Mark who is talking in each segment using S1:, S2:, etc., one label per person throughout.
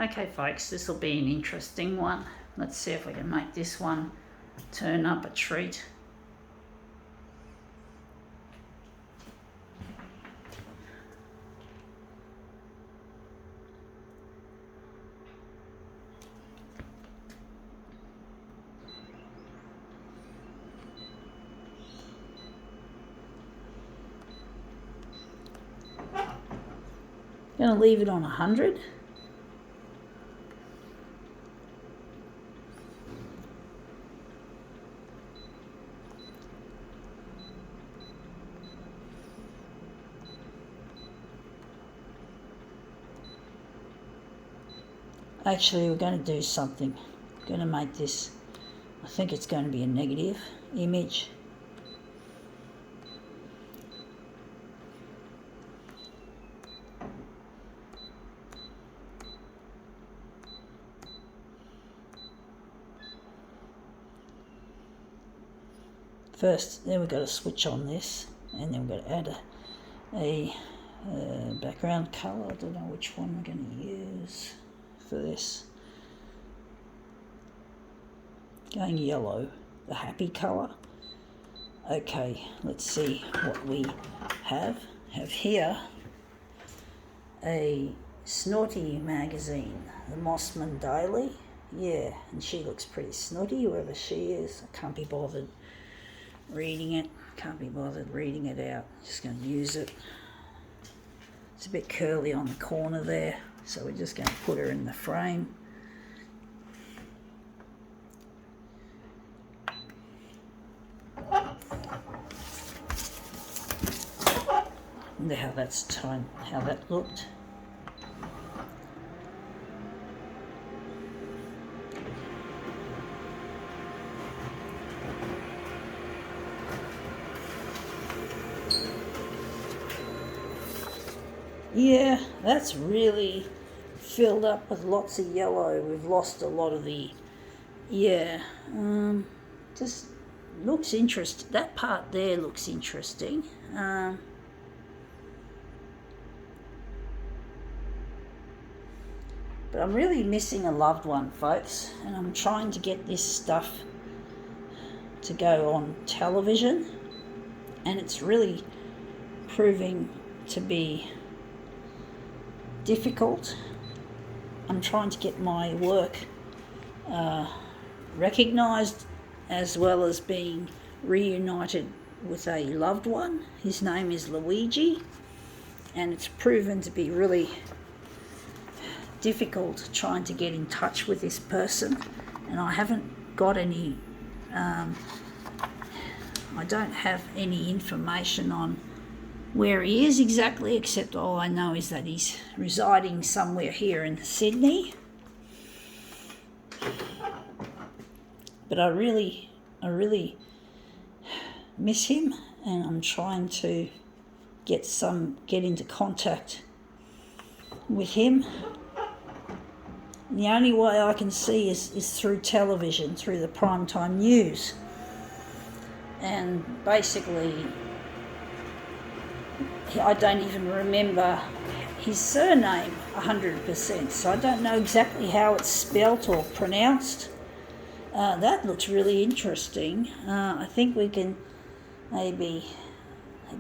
S1: Okay folks, this will be an interesting one. Let's see if we can make this one turn up a treat. Gonna leave it on 100. Actually, we're going to do something. We're going to make this, I think it's going to be a negative image. First, then we've got to switch on this, and then we've got to add a background colour. I don't know which one we're going to use for this. Going yellow, the happy colour. Okay, let's see what we have. Have here a Snooty magazine, the Mossman Daily. Yeah, and she looks pretty snooty, whoever she is. I can't be bothered reading it. Can't be bothered reading it out. Just going to use it. It's a bit curly on the corner there, so we're just going to put her in the frame. Look how that's time, how that looked. Yeah, that's really filled up with lots of yellow. We've lost a lot of the, just looks interesting. That part there looks interesting. But I'm really missing a loved one, folks, and I'm trying to get this stuff to go on television, and it's really proving to be difficult. I'm trying to get my work recognised, as well as being reunited with a loved one. His name is Luigi, and it's proven to be really difficult trying to get in touch with this person, and I haven't got any I don't have any information on where he is exactly, except all I know is that he's residing somewhere here in Sydney. But I really miss him, and I'm trying to get into contact with him. And the only way I can see is through television, through the primetime news. And basically, I don't even remember his surname 100%, so I don't know exactly how it's spelt or pronounced. That looks really interesting. I think we can maybe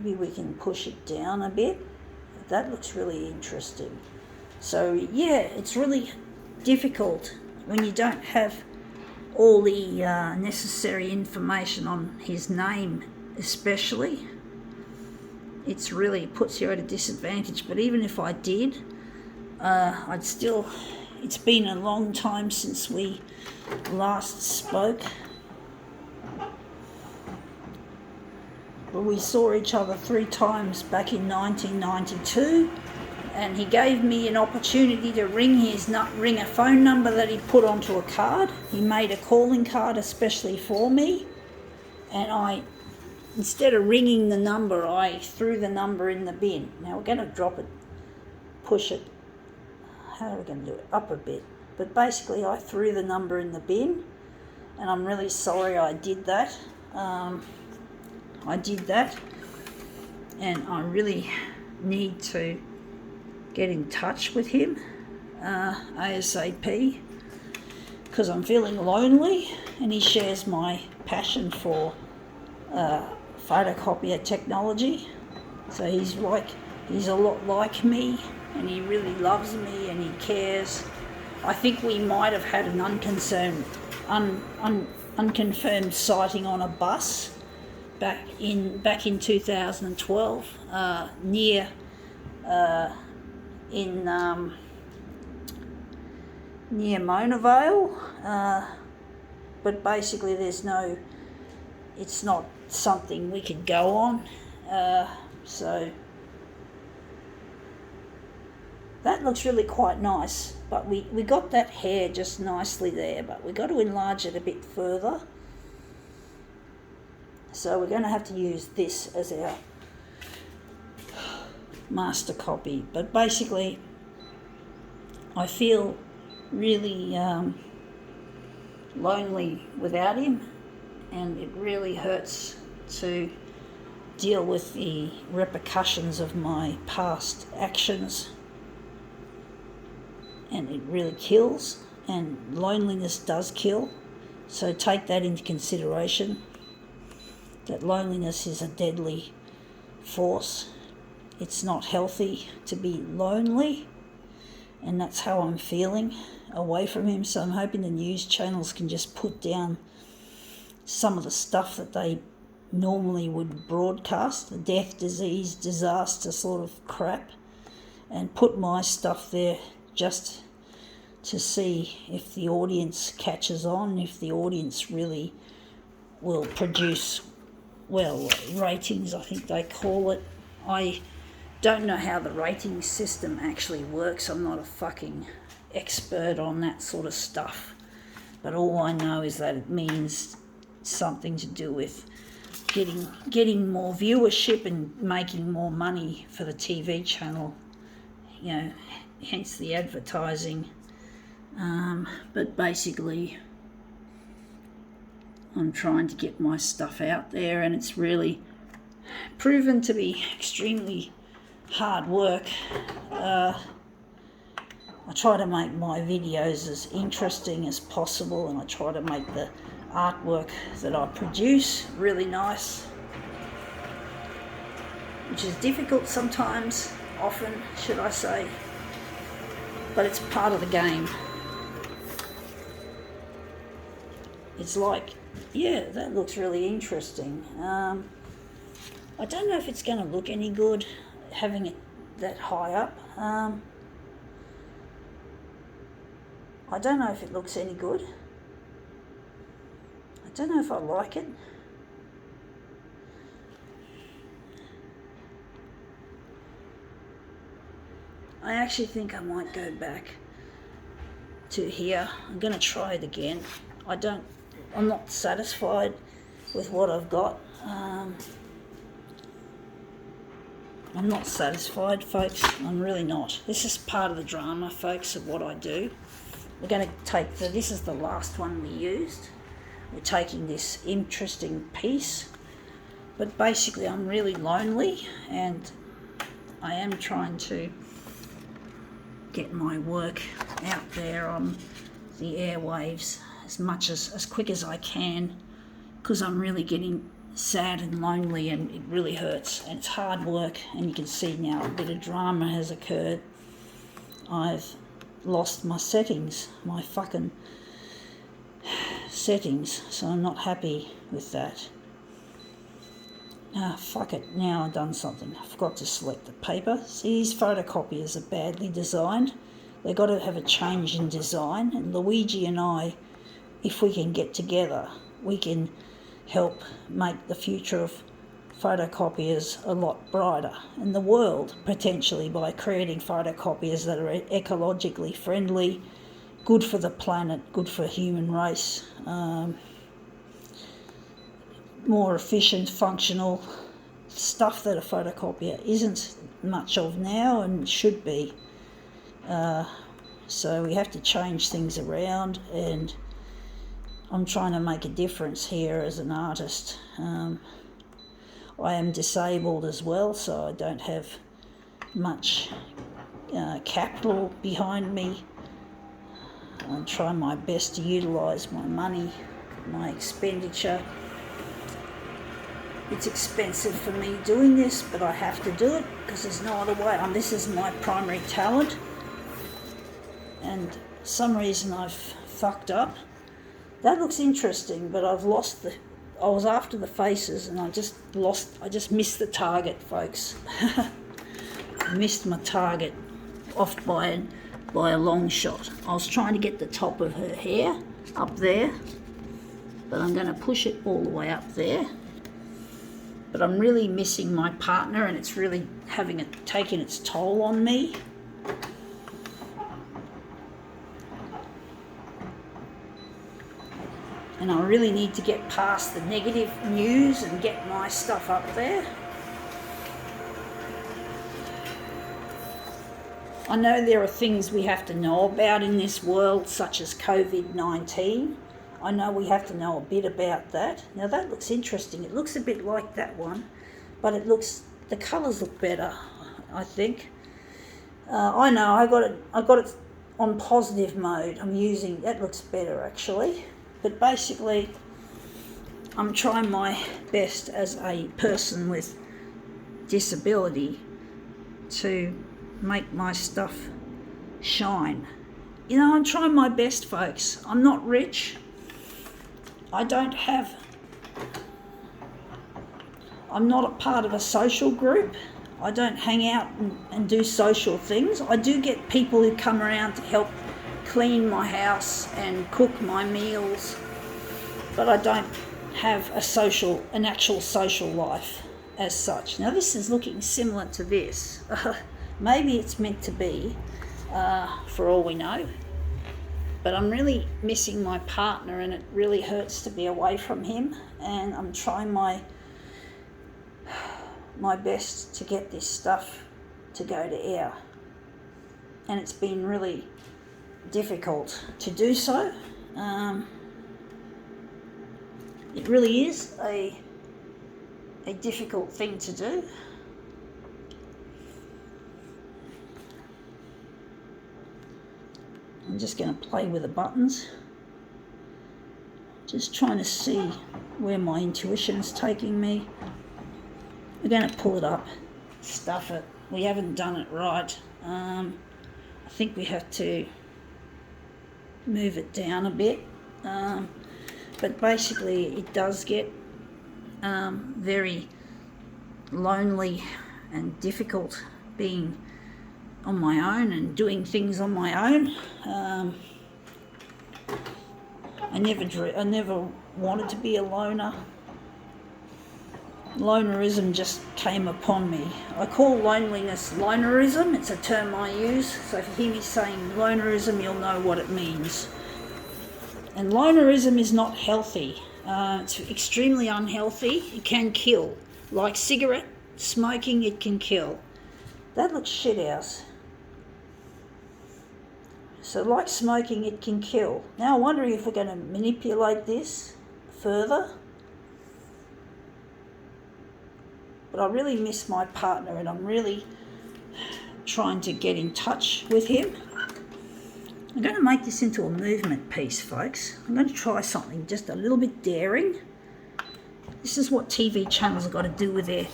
S1: we can push it down a bit. That looks really interesting. So yeah, it's really difficult when you don't have all the necessary information on his name, especially. It's really puts you at a disadvantage. But even if I did, I'd still, it's been a long time since we last spoke. But we saw each other 3 times back in 1992, and he gave me an opportunity to ring a phone number that he put onto a card. He made a calling card especially for me, and instead of ringing the number, I threw the number in the bin. Now we're going to drop it, push it. How are we going to do it? Up a bit. But basically I threw the number in the bin, and I'm really sorry I did that. And I really need to get in touch with him. ASAP, because I'm feeling lonely, and he shares my passion for photocopier technology. So he's a lot like me, and he really loves me and he cares. I think we might have had an unconfirmed sighting on a bus back in 2012 near Mona Vale, but basically it's not something we could go on, so that looks really quite nice, but we got that hair just nicely there, but we've got to enlarge it a bit further, so we're going to have to use this as our master copy. But basically I feel really lonely without him, and it really hurts to deal with the repercussions of my past actions, and it really kills, and loneliness does kill. So take that into consideration, that loneliness is a deadly force. It's not healthy to be lonely, and that's how I'm feeling away from him. So I'm hoping the news channels can just put down some of the stuff that they normally would broadcast, the death, disease, disaster sort of crap, and put my stuff there just to see if the audience catches on, if the audience really will produce, ratings, I think they call it. I don't know how the rating system actually works. I'm not a fucking expert on that sort of stuff, but all I know is that it means something to do with getting more viewership and making more money for the TV channel, hence the advertising. But basically I'm trying to get my stuff out there, and it's really proven to be extremely hard work. I try to make my videos as interesting as possible, and I try to make the artwork that I produce really nice, which is difficult sometimes, often should I say, but it's part of the game. It's like, that looks really interesting. I don't know if it's going to look any good having it that high up. I don't know if it looks any good. I don't know if I like it. I actually think I might go back to here. I'm going to try it again. I'm not satisfied with what I've got. I'm not satisfied, folks. I'm really not. This is part of the drama, folks, of what I do. We're going to take this is the last one we used. We're taking this interesting piece, but basically I'm really lonely, and I am trying to get my work out there on the airwaves as quick as I can, because I'm really getting sad and lonely, and it really hurts, and it's hard work. And you can see now a bit of drama has occurred. I've lost my settings, my fucking settings, so I'm not happy with that. Fuck it, now I've done something. I forgot to select the paper. See, these photocopiers are badly designed. They've got to have a change in design, and Luigi and I, if we can get together, we can help make the future of photocopiers a lot brighter, and the world, potentially, by creating photocopiers that are ecologically friendly, good for the planet, good for human race, more efficient, functional stuff that a photocopier isn't much of now and should be. So we have to change things around, and I'm trying to make a difference here as an artist. I am disabled as well, so I don't have much capital behind me. I try my best to utilise my money, my expenditure. It's expensive for me doing this, but I have to do it because there's no other way. This is my primary talent, and for some reason I've fucked up. That looks interesting, but I've lost I was after the faces and I just missed the target, folks. I missed my target off by a long shot. I was trying to get the top of her hair up there, but I'm going to push it all the way up there. But I'm really missing my partner, and it's really taking its toll on me. And I really need to get past the negative news and get my stuff up there. I know there are things we have to know about in this world, such as COVID-19. I know we have to know a bit about that. Now that looks interesting. It looks a bit like that one, but the colours look better, I think. I know I got it on positive mode. That looks better actually. But basically, I'm trying my best as a person with disability to make my stuff shine. I'm trying my best, folks. I'm not rich. I'm not a part of a social group. I don't hang out and do social things. I do get people who come around to help clean my house and cook my meals, but I don't have an actual social life as such. Now this is looking similar to this. Maybe it's meant to be, for all we know, but I'm really missing my partner, and it really hurts to be away from him, and I'm trying my best to get this stuff to go to air, and it's been really difficult to do so. It really is a difficult thing to do. I'm just going to play with the buttons, just trying to see where my intuition's taking me. We're going to pull it up, stuff it. We haven't done it right. I think we have to move it down a bit, but basically it does get very lonely and difficult being on my own and doing things on my own. I never wanted to be a loner. Lonerism just came upon me. I call loneliness lonerism. It's a term I use, so if you hear me saying lonerism, you'll know what it means. And lonerism is not healthy. It's extremely unhealthy. It can kill. Like cigarette smoking, it can kill. That looks shit house. So like smoking, it can kill. Now I'm wondering if we're going to manipulate this further. But I really miss my partner, and I'm really trying to get in touch with him. I'm going to make this into a movement piece, folks. I'm going to try something just a little bit daring. This is what TV channels have got to do with their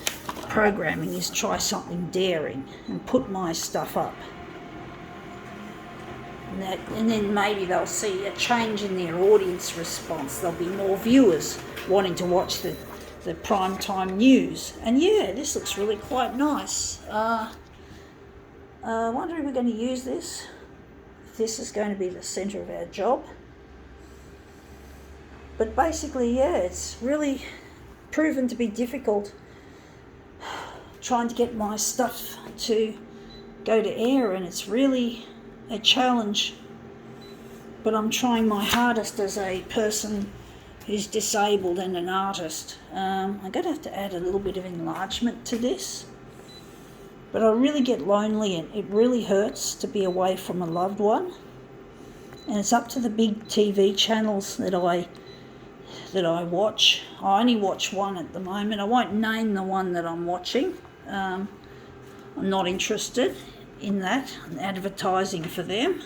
S1: programming, is try something daring and put my stuff up. And then maybe they'll see a change in their audience response. There'll be more viewers wanting to watch the primetime news. And yeah, this looks really quite nice. I wonder if we're going to use this. This is going to be the centre of our job. But basically, yeah, it's really proven to be difficult trying to get my stuff to go to air, and it's really a challenge. But I'm trying my hardest as a person who's disabled and an artist. I'm going to have to add a little bit of enlargement to this. But I really get lonely, and it really hurts to be away from a loved one. And it's up to the big TV channels that I watch. I only watch one at the moment. I won't name the one that I'm watching. I'm not interested. in that, advertising for them.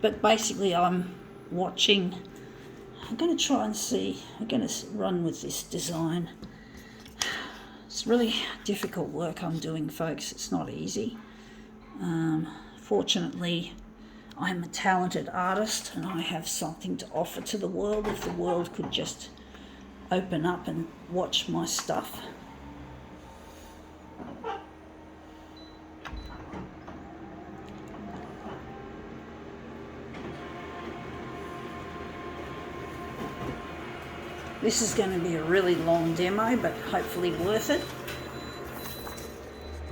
S1: But basically I'm watching. I'm going to try and see. I'm going to run with this design. It's really difficult work I'm doing, folks. It's not easy. Fortunately, I'm a talented artist and I have something to offer to the world if the world could just open up and watch my stuff. This is going to be a really long demo, but hopefully worth it.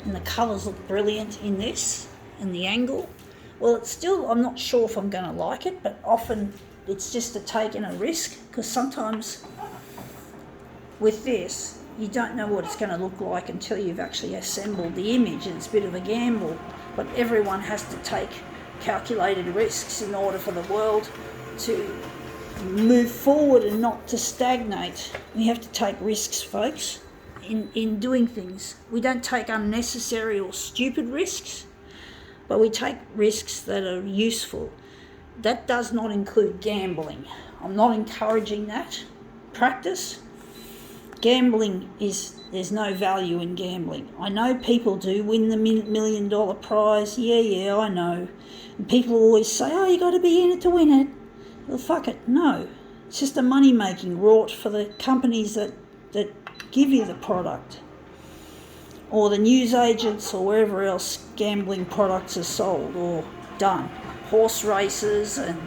S1: And the colours look brilliant in this, and the angle. Well, it's still, I'm not sure if I'm going to like it, but often it's just a taking a risk, because sometimes with this, you don't know what it's going to look like until you've actually assembled the image, and it's a bit of a gamble. But everyone has to take calculated risks in order for the world to move forward and not to stagnate. We have to take risks, folks, in doing things. We don't take unnecessary or stupid risks, but we take risks that are useful. That does not include gambling. I'm not encouraging that practice. Gambling there's no value in gambling. I know people do win the $1 million prize. Yeah, I know. And people always say, oh, you got to be in it to win it. Well, fuck it, no. It's just a money-making rort for the companies that give you the product, or the news agents, or wherever else gambling products are sold or done. Horse races and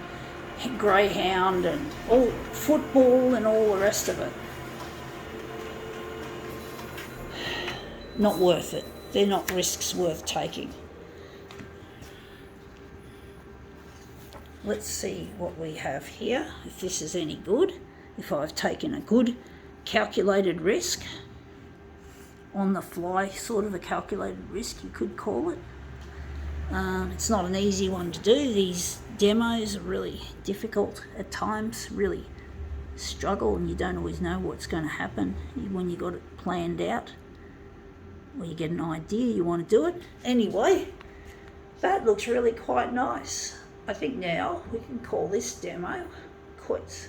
S1: greyhound and all football and all the rest of it. Not worth it. They're not risks worth taking. Let's see what we have here, if this is any good, if I've taken a good calculated risk, on the fly sort of a calculated risk you could call it. It's not an easy one to do. These demos are really difficult at times, really struggle, and you don't always know what's going to happen when you got it planned out, or you get an idea you want to do it. Anyway, that looks really quite nice. I think now we can call this demo quits.